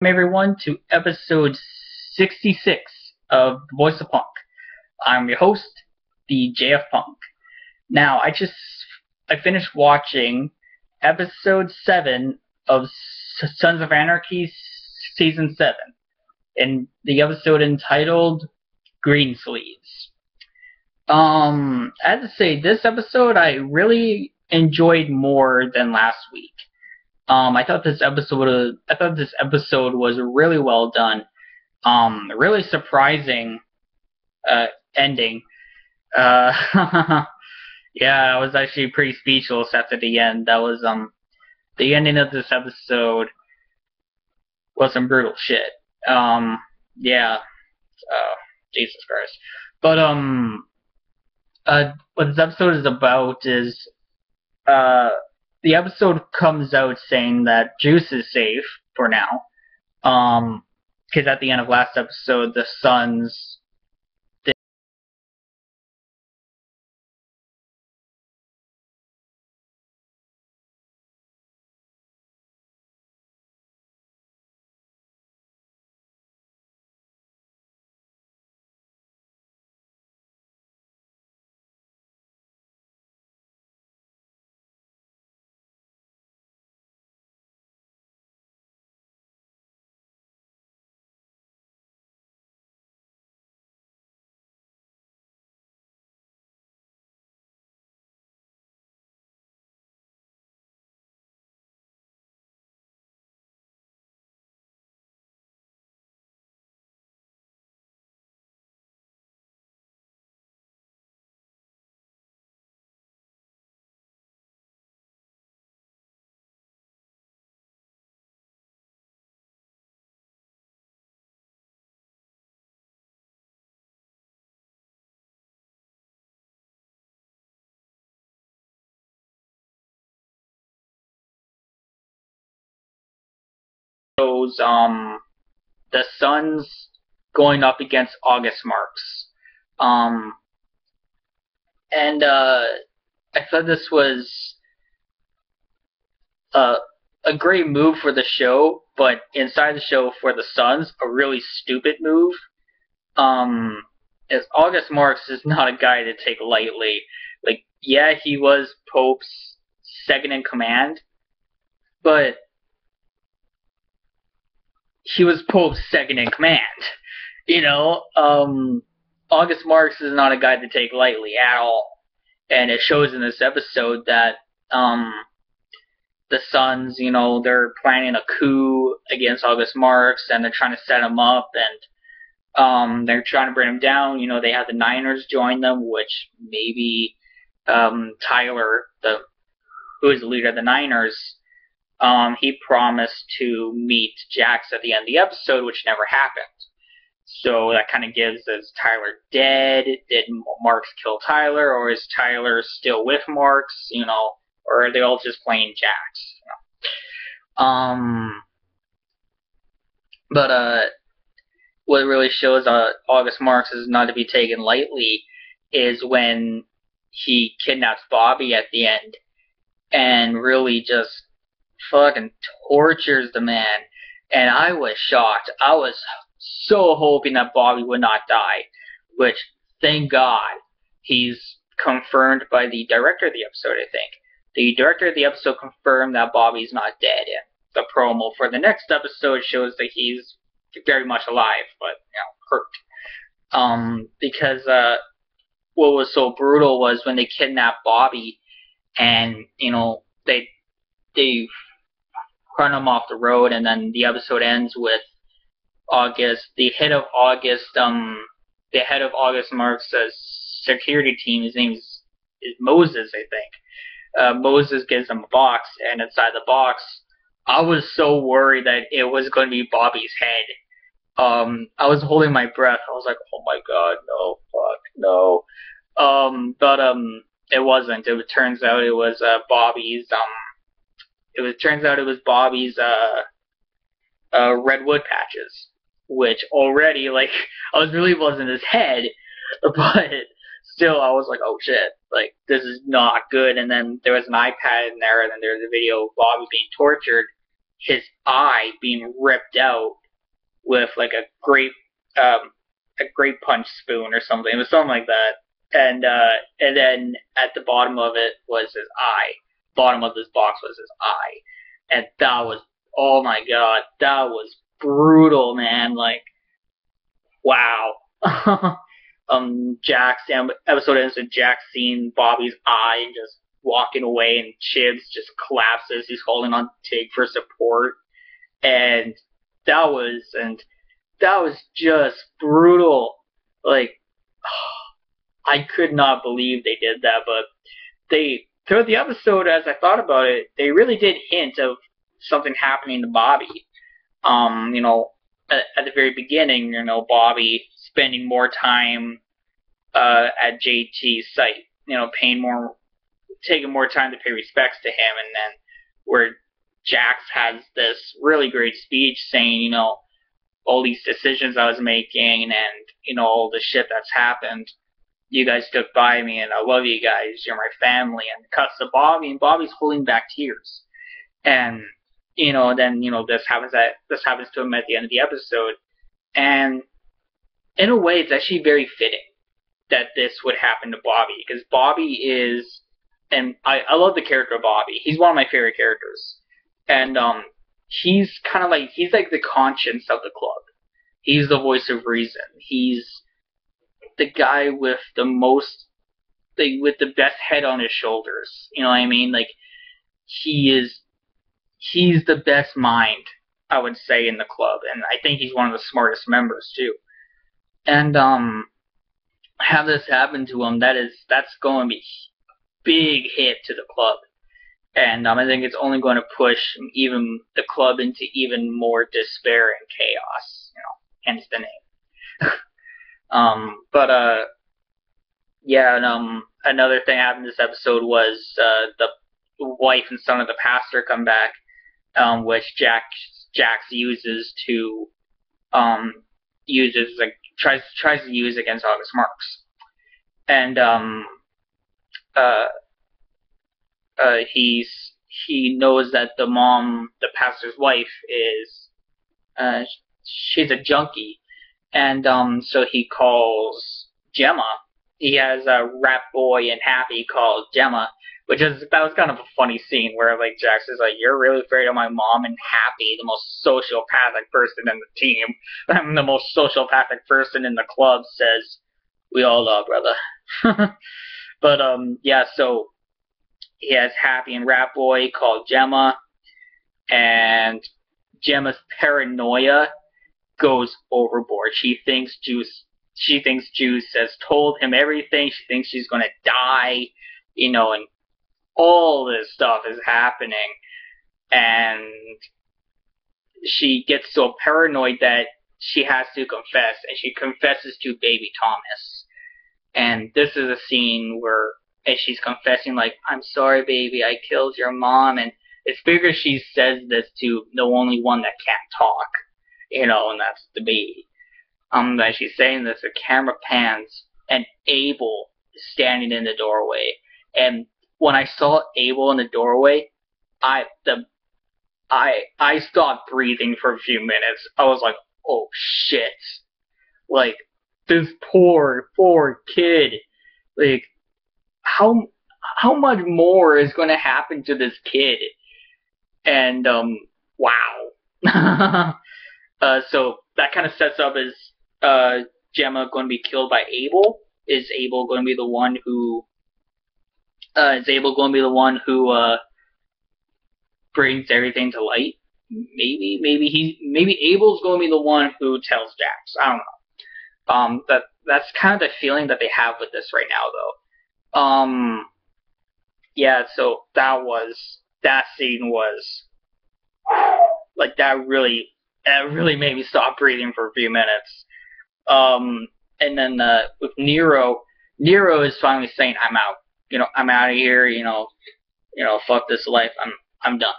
Everyone to episode 66 of VoiceOFpunk. I'm your host, the JF Punk. Now, I finished watching episode 7 of Sons of Anarchy season 7, and the episode entitled Greensleves. I have to say, this episode I really enjoyed more than last week. I thought this episode was really well done. Really surprising ending. Uh, yeah, I was actually pretty speechless after the end. That was the ending of this episode was some brutal shit. Yeah. Jesus Christ. But what this episode is about is the episode comes out saying that Juice is safe for now. Because at the end of last episode, the Sons shows the Sons going up against August Marks. Um, and I thought this was uh, a great move for the show, but inside the show for the Sons, a really stupid move. Um, as August Marks is not a guy to take lightly. Like, yeah, he was Pope's second in command, but he was Pope's second in command. You know, August Marks is not a guy to take lightly at all. And it shows in this episode that the Sons, they're planning a coup against August Marks, and they're trying to set him up, and they're trying to bring him down. They have the Niners join them, which maybe Tyler, who is the leader of the Niners, he promised to meet Jax at the end of the episode, which never happened. So that kind of gives, is Tyler dead? Did Marks kill Tyler? Or is Tyler still with Marks? Or are they all just playing Jax? But what really shows August Marks is not to be taken lightly is when he kidnaps Bobby at the end and really just fucking tortures the man. And I was shocked. I was so hoping that Bobby would not die, which, thank God, he's confirmed by the director of the episode, I think. The director of the episode confirmed that Bobby's not dead, and the promo for the next episode shows that he's very much alive, but, hurt. Because what was so brutal was when they kidnapped Bobby, and, they run him off the road, and then the episode ends with August, the head of August Marks' security team. His name is Moses, I think. Moses gives him a box, and inside the box, I was so worried that it was going to be Bobby's head. I was holding my breath. I was like, oh my god, no, fuck, no. But it wasn't. It turns out it was Bobby's. Turns out it was Bobby's redwood patches, which already, like, I was really wasn't his head, but still, I was like, oh shit, like, this is not good. And then there was an iPad in there, and then there was a video of Bobby being tortured, his eye being ripped out with like a grape punch spoon or something. It was something like that. And then at the bottom of it was his eye. Bottom of this box was his eye. And that was, oh my god, that was brutal, man. Like, wow. Jack's episode ends with Jack seeing Bobby's eye and just walking away, and Chibs just collapses. He's holding on to Tig for support, and that was just brutal. Like, I could not believe they did that, but throughout the episode, as I thought about it, they really did hint of something happening to Bobby. You know, at the very beginning, you know, Bobby spending more time at JT's site, you know, taking more time to pay respects to him, and then where Jax has this really great speech saying, you know, all these decisions I was making and, you know, all the shit that's happened, you guys stood by me, and I love you guys, you're my family, and cuts to Bobby, and Bobby's holding back tears. And, you know, then, you know, this happens to him at the end of the episode. And in a way, it's actually very fitting that this would happen to Bobby, because Bobby is, and I love the character of Bobby. He's one of my favorite characters. And he's like the conscience of the club. He's the voice of reason. He's the guy with the best head on his shoulders. You know what I mean? Like, he's the best mind, I would say, in the club, and I think he's one of the smartest members too. And have this happen to him, that's going to be a big hit to the club. And I think it's only going to push even the club into even more despair and chaos, you know, hence the name. Yeah, and another thing happened this episode was the wife and son of the pastor come back, which Jax uses to tries to use against August Marks, and he knows that the pastor's wife is she's a junkie, and so he calls Gemma. He has a rap boy and Happy called Gemma, that was kind of a funny scene where like Jax is like, "You're really afraid of my mom," and Happy, the most sociopathic person in the team, the most sociopathic person in the club, says, "We all are, brother." But yeah, so he has Happy and Rat Boy called Gemma, and Gemma's paranoia goes overboard. She thinks Juice has told him everything. She thinks she's gonna die, you know, and all this stuff is happening, and she gets so paranoid that she has to confess, and she confesses to baby Thomas. And this is a scene where, as she's confessing, like, "I'm sorry, baby, I killed your mom," and it's figures she says this to the only one that can't talk, you know, and that's the baby. As she's saying this, the camera pans, and Abel is standing in the doorway. And when I saw Abel in the doorway, I stopped breathing for a few minutes. I was like, "Oh shit!" Like, this poor kid. Like, how much more is going to happen to this kid? And wow. So that kind of sets up as Gemma going to be killed by Abel. Is Abel going to be the one who brings everything to light? Maybe Abel's going to be the one who tells Jax. I don't know. That's kind of the feeling that they have with this right now, though. Yeah. So that scene was like that really made me stop breathing for a few minutes. And then with Nero is finally saying, "I'm out. You know, I'm out of here. You know, fuck this life. I'm done."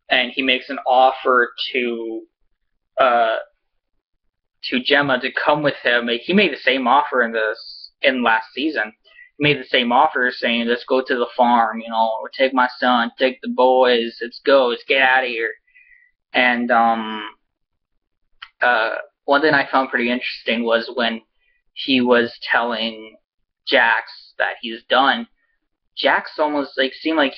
And he makes an offer to Gemma to come with him. He made the same offer in last season. made the same offer, saying, "Let's go to the farm. Take my son, take the boys. Let's go. Let's get out of here." And one thing I found pretty interesting was when he was telling Jax that he's done. Jax almost seemed like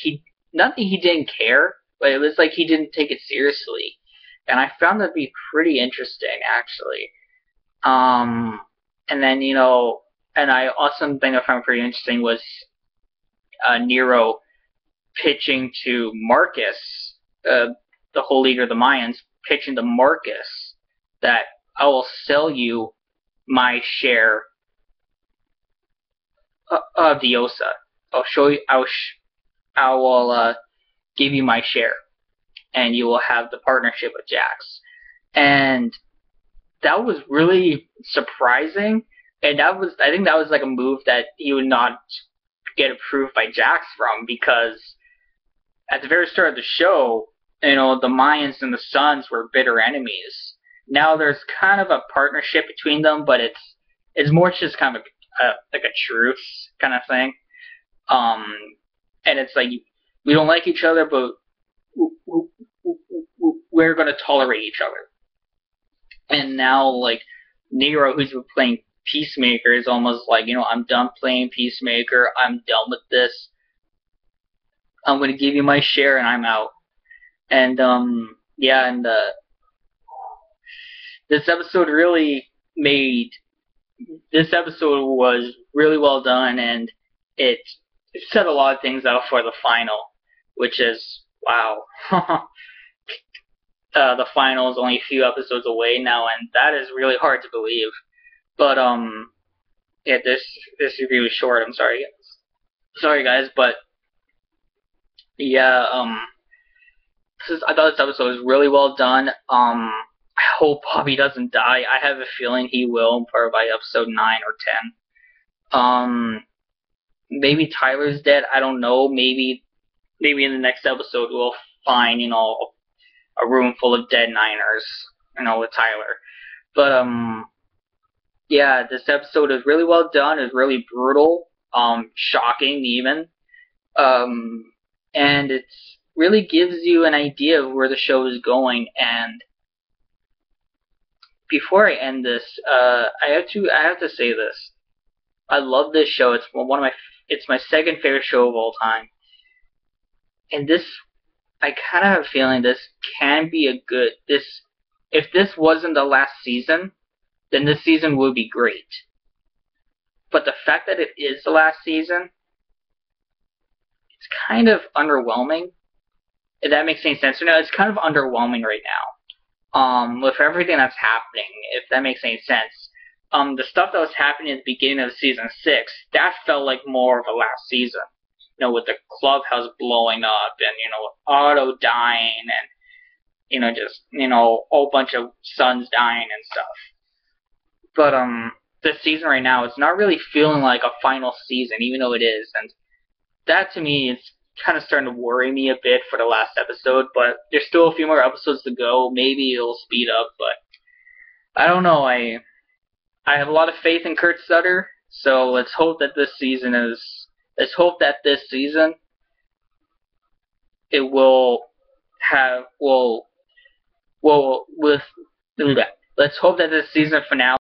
not that he didn't care, but it was like he didn't take it seriously, and I found that to be pretty interesting actually. And then and I also thing I found pretty interesting was Nero pitching to Marcus, the whole leader of the Mayans, pitching to Marcus that I will sell you my share of the Osa. I'll show you. I will give you my share, and you will have the partnership with Jax. And that was really surprising. And I think that was like a move that he would not get approved by Jax from, because at the very start of the show, the Mayans and the Sons were bitter enemies. Now there's kind of a partnership between them, but it's more just kind of like a truce kind of thing. And it's like, we don't like each other, but we're going to tolerate each other. And now, like, Nero, who's been playing Peacemaker, is almost like, I'm done playing Peacemaker. I'm done with this. I'm going to give you my share, and I'm out. And, yeah, and this episode was really well done, and it set a lot of things out for the final, which is, wow. The final is only a few episodes away now, and that is really hard to believe. But, yeah, this review is short, I'm sorry. Sorry, guys, but, yeah, I thought this episode was really well done. I hope Bobby doesn't die. I have a feeling he will, probably by episode 9 or 10. Maybe Tyler's dead. I don't know. Maybe in the next episode we'll find, a room full of dead Niners, with Tyler. But, yeah, this episode is really well done. It's really brutal, shocking even. And it really gives you an idea of where the show is going. And before I end this, I have to say this. I love this show. It's my second favorite show of all time. And I kind of have a feeling this can be if this wasn't the last season, then this season would be great. But the fact that it is the last season, it's kind of underwhelming. If that makes any sense. It's kind of underwhelming right now. With everything that's happening, if that makes any sense. The stuff that was happening at the beginning of season 6, that felt like more of a last season. With the clubhouse blowing up, and, Otto dying, and, just, a whole bunch of sons dying and stuff. But, this season right now, it's not really feeling like a final season, even though it is. And that, to me, is kind of starting to worry me a bit for the last episode, but there's still a few more episodes to go. Maybe it'll speed up, but I don't know. I have a lot of faith in Kurt Sutter, so let's hope that this season it will let's hope that this season finale